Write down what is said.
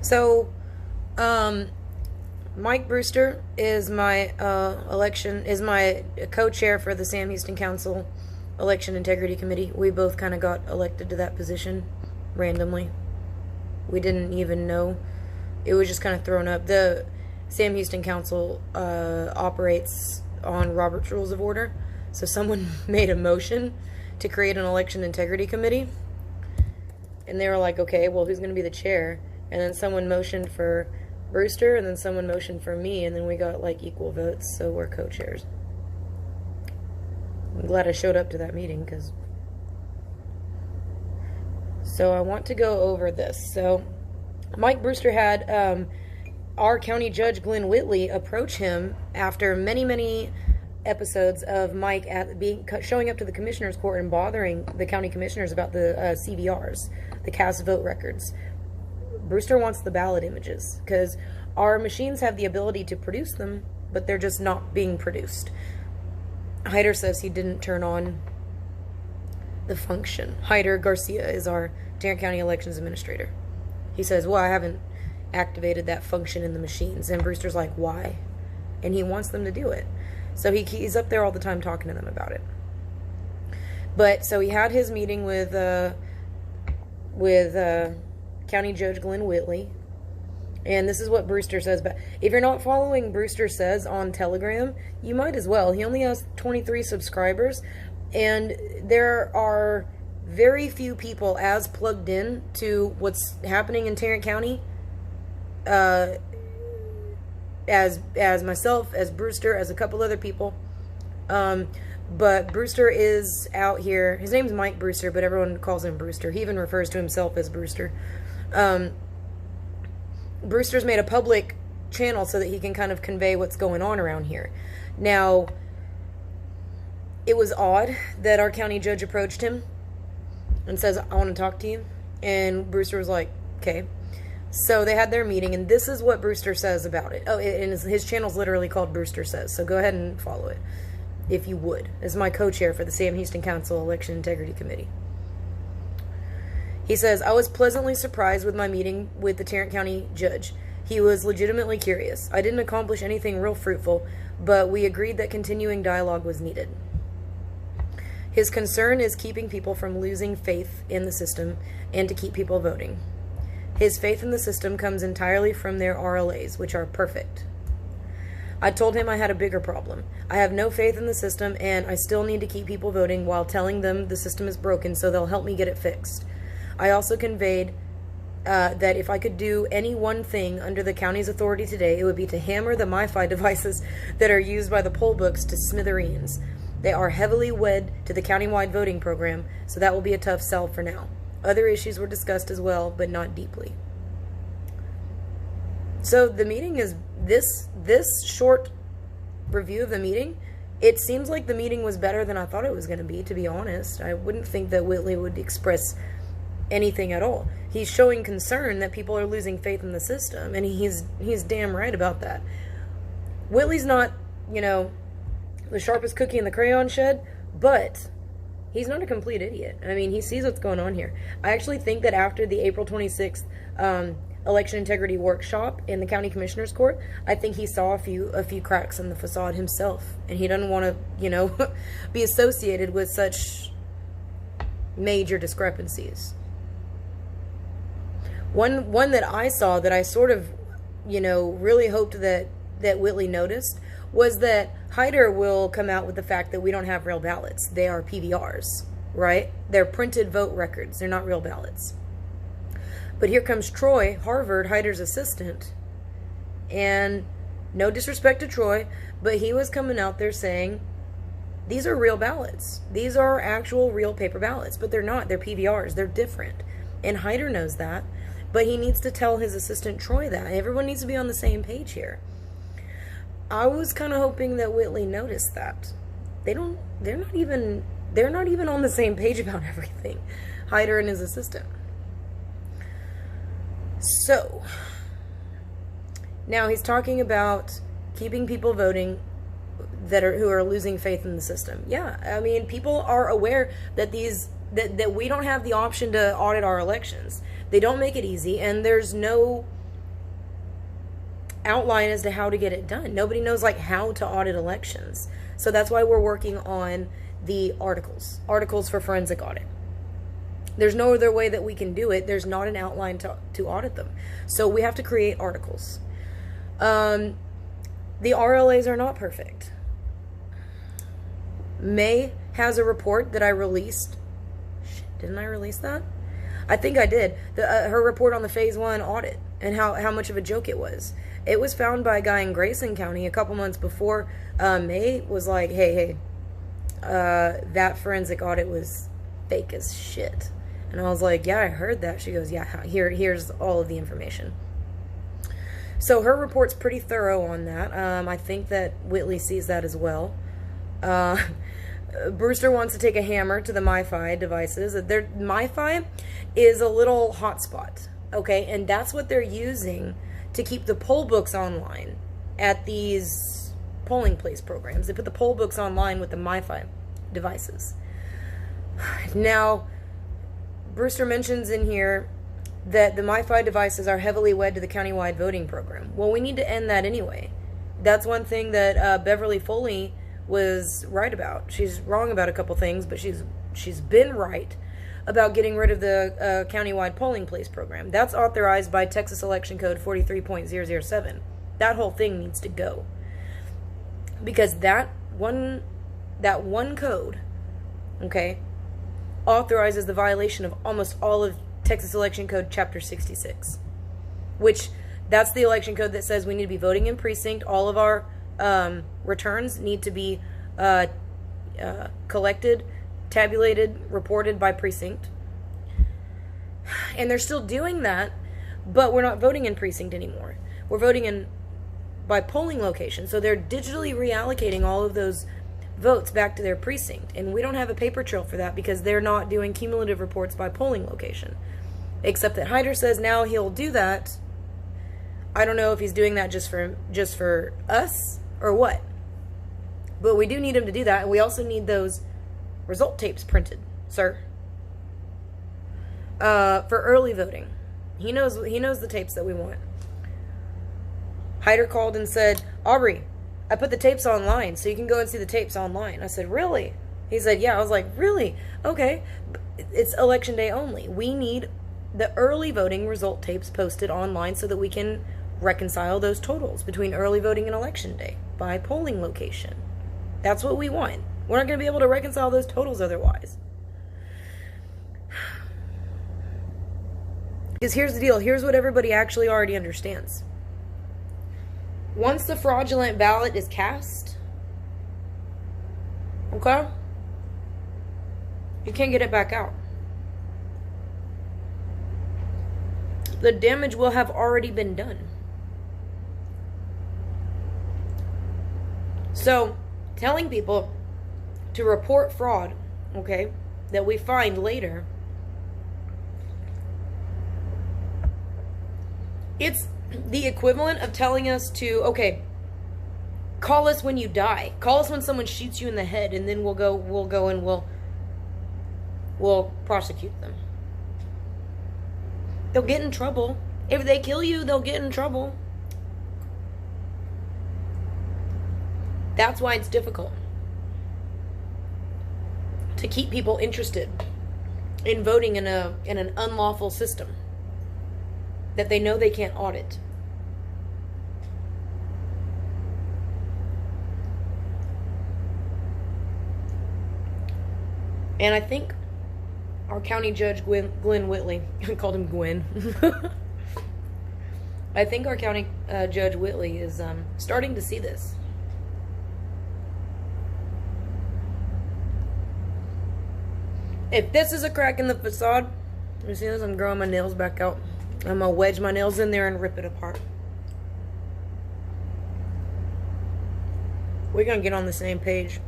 So, um, Mike Brewster is my co-chair for the Sam Houston Council Election Integrity Committee. We both kind of got elected to that position randomly. We didn't even know. It was just kind of thrown up. The Sam Houston Council operates on Robert's Rules of Order. So someone made a motion to create an election integrity committee. And they were like, okay, well, who's going to be the chair? And then someone motioned for Brewster, and then someone motioned for me, and then we got like equal votes, so we're co-chairs. I'm glad I showed up to that meeting, because... So I want to go over this. So Mike Brewster had our county judge, Glenn Whitley, approach him after many, many episodes of Mike showing up to the commissioner's court and bothering the county commissioners about the CVRs, the cast vote records. Brewster wants the ballot images because our machines have the ability to produce them, but they're just not being produced. Hyder says he didn't turn on the function. Hyder Garcia is our Tarrant County Elections Administrator. He says, well, I haven't activated that function in the machines. And Brewster's like, why? And he wants them to do it. So he's up there all the time talking to them about it. But so he had his meeting with County Judge Glenn Whitley, and this is what Brewster says. But if you're not following Brewster Says on Telegram, you might as well. He only has 23 subscribers, and there are very few people as plugged in to what's happening in Tarrant County as myself, as Brewster, as a couple other people. But Brewster is out here. His name's Mike Brewster, but everyone calls him Brewster. He even refers to himself as Brewster. Brewster's made a public channel so that he can kind of convey what's going on around here. Now, it was odd that our county judge approached him and says, I want to talk to you. And Brewster was like, okay. So they had their meeting, and this is what Brewster says about it. Oh, and his channel's literally called Brewster Says, so go ahead and follow it, if you would, as my co-chair for the Sam Houston Council Election Integrity Committee. He says, I was pleasantly surprised with my meeting with the Tarrant County judge. He was legitimately curious. I didn't accomplish anything real fruitful, but we agreed that continuing dialogue was needed. His concern is keeping people from losing faith in the system and to keep people voting. His faith in the system comes entirely from their RLAs, which are perfect. I told him I had a bigger problem. I have no faith in the system, and I still need to keep people voting while telling them the system is broken so they'll help me get it fixed. I also conveyed that if I could do any one thing under the county's authority today, it would be to hammer the MiFi devices that are used by the poll books to smithereens. They are heavily wed to the countywide voting program, so that will be a tough sell for now. Other issues were discussed as well, but not deeply. So the meeting is this short review of the meeting. It seems like the meeting was better than I thought it was going to be honest. I wouldn't think that Whitley would express anything at all. He's showing concern that people are losing faith in the system, and he's damn right about that. Whitley's not, the sharpest cookie in the crayon shed, but he's not a complete idiot. I mean, he sees what's going on here. I actually think that after the April 26th election integrity workshop in the county commissioner's court, I think he saw a few cracks in the facade himself, and he doesn't want to, be associated with such major discrepancies. One that I saw that I sort of, really hoped that Whitley noticed was that Hyder will come out with the fact that we don't have real ballots. They are PVRs, right? They're printed vote records. They're not real ballots. But here comes Troy, Harvard, Hyder's assistant, and no disrespect to Troy, but he was coming out there saying, these are real ballots. These are actual real paper ballots, but they're not. They're PVRs. They're different. And Hyder knows that, but he needs to tell his assistant Troy that. Everyone needs to be on the same page here. I was kind of hoping that Whitley noticed that. They're not even on the same page about everything. Hyder and his assistant. So, now he's talking about keeping people voting who are losing faith in the system. Yeah, I mean, people are aware that that we don't have the option to audit our elections. They don't make it easy, and there's no outline as to how to get it done. Nobody knows like how to audit elections. So that's why we're working on the articles for forensic audit. There's no other way that we can do it. There's not an outline to audit them. So we have to create articles. The RLAs are not perfect. May has a report that I released. Shit, didn't I release that? I think I did. Her report on the Phase 1 audit and how much of a joke it was. It was found by a guy in Grayson County a couple months before. May was like, hey, that forensic audit was fake as shit. And I was like, yeah, I heard that. She goes, yeah, here's all of the information. So her report's pretty thorough on that. I think that Whitley sees that as well. Brewster wants to take a hammer to the MiFi devices. Their MiFi is a little hotspot, okay? And that's what they're using to keep the poll books online at these polling place programs. They put the poll books online with the MiFi devices. Now, Brewster mentions in here that the MiFi devices are heavily wed to the countywide voting program. Well, we need to end that anyway. That's one thing that Beverly Foley was right about. She's wrong about a couple things, but she's been right about getting rid of the countywide polling place program. That's authorized by Texas Election Code 43.007. That whole thing needs to go. Because that one code, okay, authorizes the violation of almost all of Texas Election Code Chapter 66, which that's the election code that says we need to be voting in precinct. All of our returns need to be collected, tabulated, reported by precinct. And they're still doing that, but we're not voting in precinct anymore. We're voting in by polling location. So they're digitally reallocating all of those votes back to their precinct. And we don't have a paper trail for that because they're not doing cumulative reports by polling location. Except that Hyder says now he'll do that. I don't know if he's doing that just for us or what. But we do need him to do that. And we also need those result tapes printed, sir. For early voting. He knows the tapes that we want. Hyder called and said, Aubrey, I put the tapes online, so you can go and see the tapes online. I said, really? He said, yeah. I was like, really? Okay. It's election day only. We need the early voting result tapes posted online so that we can reconcile those totals between early voting and election day by polling location. That's what we want. We're not going to be able to reconcile those totals otherwise. Because here's the deal. Here's what everybody actually already understands. Once the fraudulent ballot is cast, okay, you can't get it back out. The damage will have already been done. So, telling people to report fraud, okay, that we find later, it's the equivalent of telling us to, okay, call us when you die. Call us when someone shoots you in the head, and then we'll go and we'll prosecute them. They'll get in trouble. If they kill you, they'll get in trouble. That's why it's difficult to keep people interested in voting in an unlawful system that they know they can't audit. And I think our county judge, Glenn Whitley, I called him Gwen. I think our county judge Whitley is starting to see this. If this is a crack in the facade, you see this? I'm growing my nails back out. I'm going to wedge my nails in there and rip it apart. We're going to get on the same page.